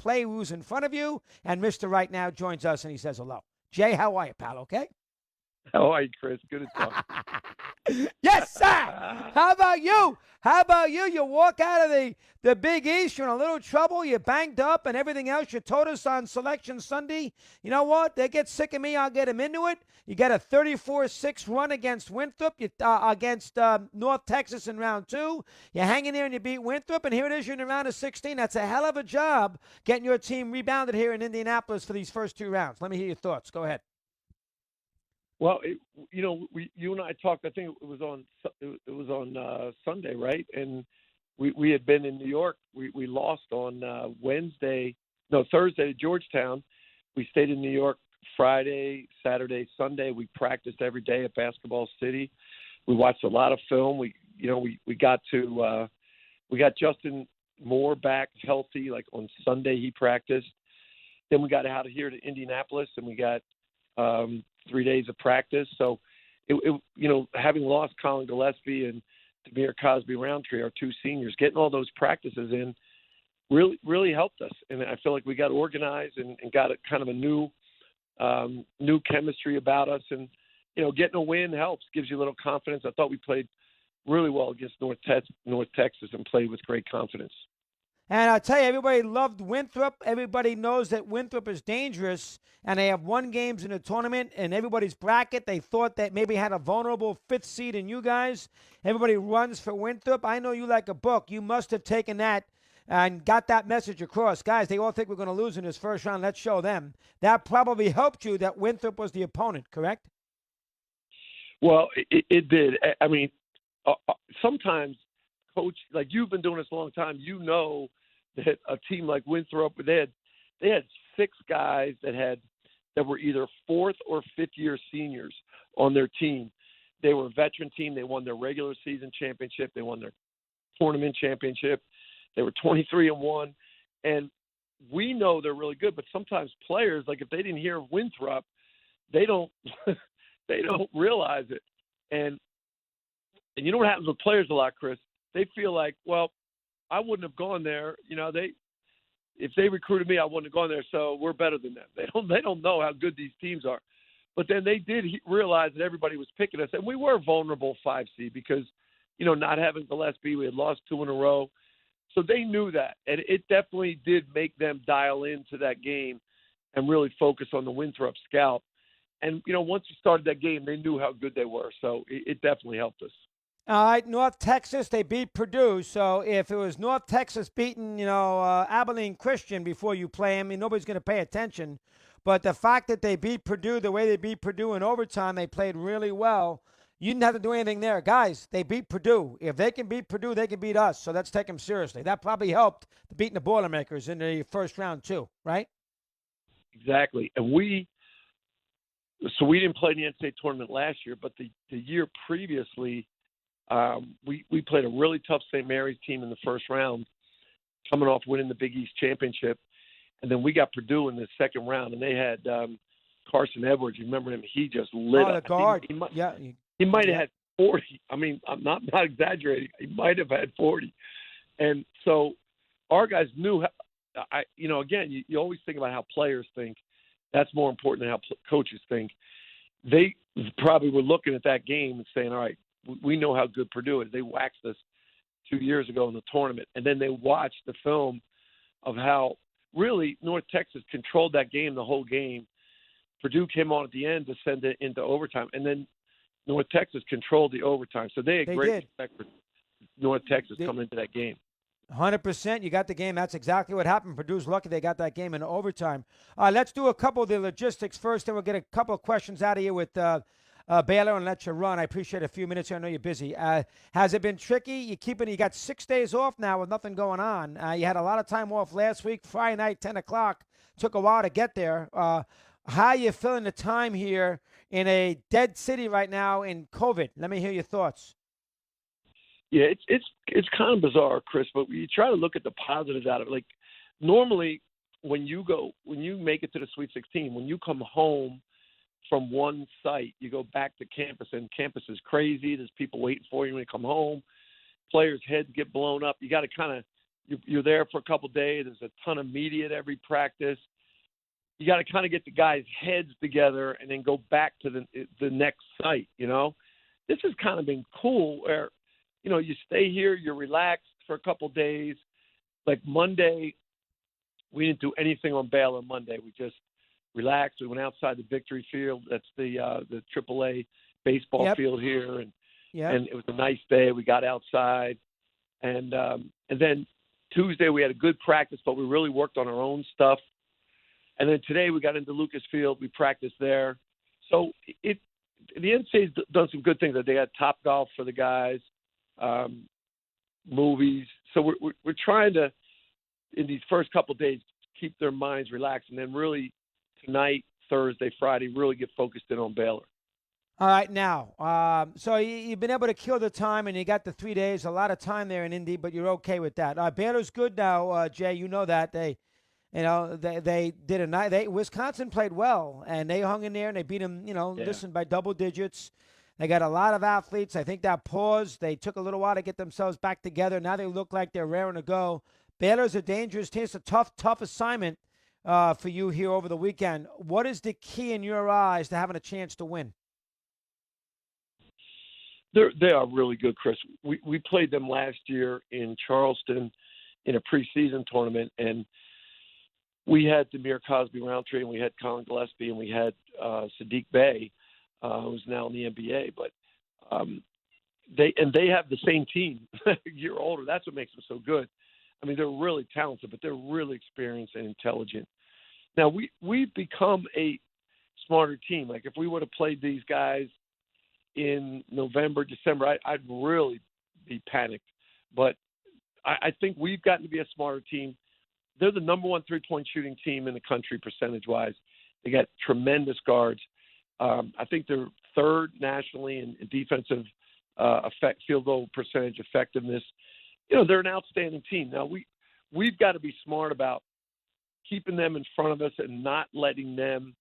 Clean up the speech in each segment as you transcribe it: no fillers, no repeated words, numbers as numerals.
play who's in front of you. And Mr. Right now joins us, and he says hello. Jay, how are you, pal? Okay? How are you, Chris? Good to talk. Yes, sir. How about you? How about you? You walk out of the Big East, you're in a little trouble, you're banged up and everything else. You told us on Selection Sunday, you know what? They get sick of me, I'll get them into it. You get a 34-6 run against Winthrop, against North Texas in round 2. You're hanging there and you beat Winthrop, and here it is, you're in the round of 16. That's a hell of a job getting your team rebounded here in Indianapolis for these first 2 rounds. Let me hear your thoughts. Go ahead. Well, you and I talked. I think it was on Sunday, right? And we had been in New York. We lost on Thursday to Georgetown. We stayed in New York Friday, Saturday, Sunday. We practiced every day at Basketball City. We watched a lot of film. We got Justin Moore back healthy. Like on Sunday, he practiced. Then we got out of here to Indianapolis, and we got 3 days of practice. So, having lost Colin Gillespie and Demir Cosby-Roundtree, our 2 seniors, getting all those practices in really, really helped us. And I feel like we got organized and got a kind of a new chemistry about us. And, getting a win helps, gives you a little confidence. I thought we played really well against North Texas and played with great confidence. And I'll tell you, everybody loved Winthrop. Everybody knows that Winthrop is dangerous, and they have won games in the tournament. In everybody's bracket, they thought that maybe had a vulnerable 5th seed in you guys. Everybody runs for Winthrop. I know you like a book. You must have taken that and got that message across. Guys, they all think we're going to lose in this first round. Let's show them. That probably helped you that Winthrop was the opponent, correct? Well, it did. I mean, sometimes, Coach, like you've been doing this a long time, that a team like Winthrop, they had 6 guys that were either 4th or 5th year seniors on their team. They were a veteran team. They won their regular season championship. They won their tournament championship. They were 23-1, and we know they're really good. But sometimes players, like if they didn't hear of Winthrop, they don't they don't realize it. And you know what happens with players a lot, Chris? They feel like, well, I wouldn't have gone there. If they recruited me, I wouldn't have gone there. So we're better than them. They don't know how good these teams are. But then they did realize that everybody was picking us, and we were a vulnerable 5 seed because, not having Gillespie, we had lost 2 in a row. So they knew that, and it definitely did make them dial into that game and really focus on the Winthrop scout. And once we started that game, they knew how good they were. So it definitely helped us. All right, North Texas, they beat Purdue. So if it was North Texas beating, Abilene Christian before you play, nobody's going to pay attention. But the fact that they beat Purdue the way they beat Purdue in overtime, they played really well. You didn't have to do anything there. Guys, they beat Purdue. If they can beat Purdue, they can beat us. So let's take them seriously. That probably helped beating the Boilermakers in the first round too, right? Exactly. And we didn't play in the NCAA tournament last year, but the year previously, we played a really tough St. Mary's team in the first round, coming off winning the Big East championship, and then we got Purdue in the second round, and they had Carson Edwards. You remember him? He just lit up. The guard. He might have had 40. I mean, I'm not exaggerating. He might have had 40, and so our guys knew. Again, you always think about how players think. That's more important than how coaches think. They probably were looking at that game and saying, all right, we know how good Purdue is. They waxed us 2 years ago in the tournament. And then they watched the film of how really North Texas controlled that game the whole game. Purdue came on at the end to send it into overtime. And then North Texas controlled the overtime. So they had great respect for North Texas coming into that game. 100%. You got the game. That's exactly what happened. Purdue's lucky they got that game in overtime. Let's do a couple of the logistics first, then we'll get a couple of questions out of you with Balor and let you run. I appreciate a few minutes here. I know you're busy. Has it been tricky? You got 6 days off now with nothing going on. You had a lot of time off last week. Friday night, 10 o'clock. Took a while to get there. How are you feeling the time here in a dead city right now in COVID? Let me hear your thoughts. Yeah, it's kind of bizarre, Chris, but you try to look at the positives out of it. Like normally when you make it to the Sweet 16, when you come home from one site, you go back to campus, and campus is crazy. There's people waiting for you when you come home. Players' heads get blown up. You got to kind of You're there for a couple of days. There's a ton of media at every practice. You got to kind of get the guys' heads together and then go back to the next site. This has kind of been cool where you stay here, you're relaxed for a couple of days. Like Monday, we didn't do anything on Balor Monday. We just relaxed. We went outside the Victory Field. That's the AAA baseball field here, and it was a nice day. We got outside, and then Tuesday we had a good practice, but we really worked on our own stuff. And then today we got into Lucas Field. We practiced there. So the NCAA's done some good things. They got Top Golf for the guys, movies. So we're trying to, in these first couple of days, keep their minds relaxed, and then really tonight, Thursday, Friday, really get focused in on Balor. All right, now, so you've been able to kill the time, and you got the 3 days, a lot of time there in Indy, but you're okay with that. Baylor's good now, Jay. You know that they did a night. Wisconsin played well, and they hung in there, and they beat them. Listen, by double digits. They got a lot of athletes. I think that pause, they took a little while to get themselves back together. Now they look like they're raring to go. Baylor's a dangerous team. It's a tough assignment for you here over the weekend. What is the key in your eyes to having a chance to win? They are really good, Chris. We played them last year in Charleston in a preseason tournament, and we had Demir Cosby-Roundtree, and we had Colin Gillespie, and we had Sadiq Bey, who's now in the NBA. But they have the same team a year older. That's what makes them so good. I mean, they're really talented, but they're really experienced and intelligent. Now, we've become a smarter team. Like, if we would have played these guys in November, December, I'd really be panicked. But I think we've gotten to be a smarter team. They're the number one three-point shooting team in the country percentage-wise. They got tremendous guards. I think they're third nationally in defensive field goal percentage effectiveness. They're an outstanding team. Now, we've got to be smart about keeping them in front of us and not letting them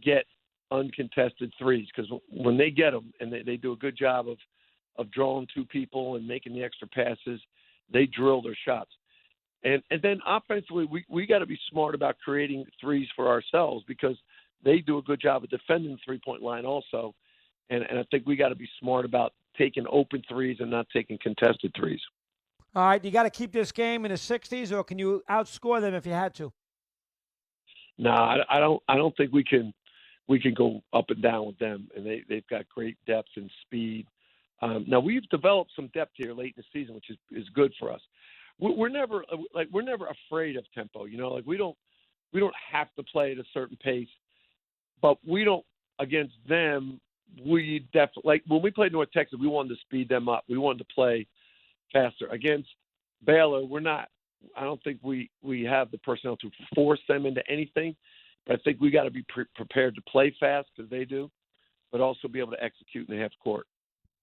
get uncontested threes, because when they get them, and they do a good job of drawing two people and making the extra passes, they drill their shots. And then offensively, we got to be smart about creating threes for ourselves, because they do a good job of defending the three-point line also. And I think we got to be smart about taking open threes and not taking contested threes. All right, you got to keep this game in the 60s, or can you outscore them if you had to? No, I don't think we can go up and down with them, and they've got great depth and speed. Now, we've developed some depth here late in the season, which is good for us. We're never afraid of tempo. Like we don't have to play at a certain pace, but we don't against them. We definitely, like when we played North Texas, we wanted to speed them up. We wanted to play faster. Against Baylor, we're not. I don't think we have the personnel to force them into anything. But I think we got to be prepared to play fast, because they do, but also be able to execute in the half court.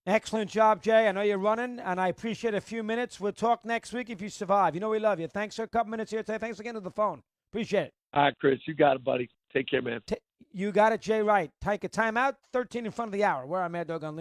Excellent job, Jay. I know you're running, and I appreciate a few minutes. We'll talk next week if you survive. We love you. Thanks for a couple minutes here today. Thanks again to the phone. Appreciate it. All right, Chris. You got it, buddy. Take care, man. You got it, Jay Wright. Take a timeout. 13 in front of the hour. We're on Mad Dog Unleashed.